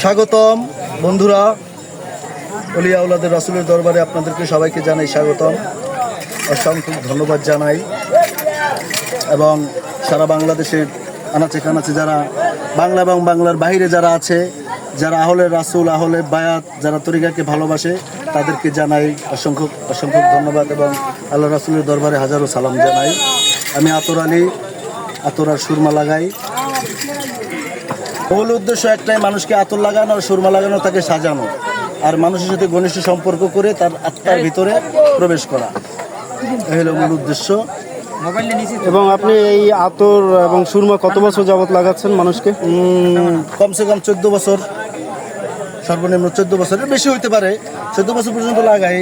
স্বাগতম বন্ধুরা, ওলিয়া আওলাদের রাসূলের দরবারে আপনাদেরকে সবাইকে জানাই স্বাগতম, অসংখ্য ধন্যবাদ জানাই। এবং সারা বাংলাদেশের আনাচে কানাচে যারা বাংলা এবং বাংলার বাইরে যারা আছে, যারা আহলে রাসূল, আহলে বায়াত, যারা তরিকাকে ভালোবাসে, তাদেরকে জানাই অসংখ্য অসংখ্য ধন্যবাদ এবং আল্লাহ রাসূলের দরবারে হাজারো সালাম জানাই। আমি আতর আলী, আতর আর সুরমা লাগাই। মূল উদ্দেশ্য একটাই, মানুষকে আতর লাগানো আর সুরমা লাগানো, তাকে সাজানো আর মানুষের সাথে ঘনিষ্ঠ সম্পর্ক করে তার আত্মার ভিতরে প্রবেশ করা, এই হলো মূল উদ্দেশ্য। এবং আপনি এই আতর এবং সুরমা কত বছর যাবত লাগাচ্ছেন মানুষকে? কমসে কম 14 বছর, সর্বনিম্ন 14 বছরের বেশি হইতে পারে। 14 বছর পর্যন্ত লাগাই,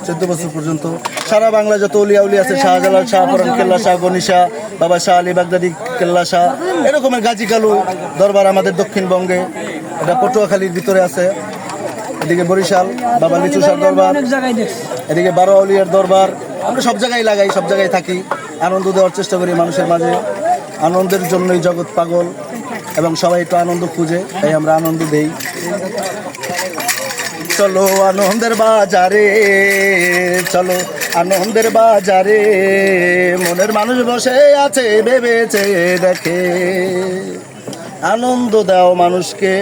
14 বছর পর্যন্ত। সারা বাংলা যত অলিয়া উলি আছে, শাহজালাল, শাহপরান, কেল্লা শাহ, গনিশা, বাবা শাহ আলী বাগদাদি, কেল্লা শাহ, এরকমের গাজী কালু দরবার আমাদের দক্ষিণবঙ্গে, এটা পটুয়াখালীর ভিতরে আছে। এদিকে বরিশাল বাবা লিচু শাহ দরবার, এদিকে বারো আউলিয়ার দরবার। আমরা সব জায়গায় লাগাই, সব জায়গায় থাকি, আনন্দ দেওয়ার চেষ্টা করি মানুষের মাঝে। আনন্দের জন্যই জগৎ পাগল এবং সবাই একটু আনন্দ খুঁজে, তাই আমরা আনন্দ দেই। চলো আনন্দের বাজারে, চলো আনন্দের বাজারে, মনের মানুষ বসে আছে ভেবেছে দেখে। আনন্দ দাও মানুষকে,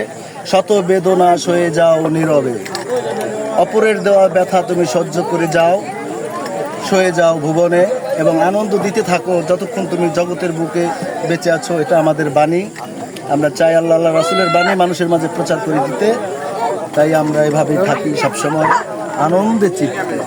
শত বেদনা সয়ে যাও নীরবে, অপরের দেওয়া ব্যথা তুমি সহ্য করে যাও, সয়ে যাও ভুবনে, এবং আনন্দ দিতে থাকো যতক্ষণ তুমি জগতের বুকে বেঁচে আছো। এটা আমাদের বাণী। আমরা চাই আল্লাহ রাসূলের বাণী মানুষের মাঝে প্রচার করে দিতে, তাই আমরা এভাবেই থাকি সবসময় আনন্দে চিত্তে।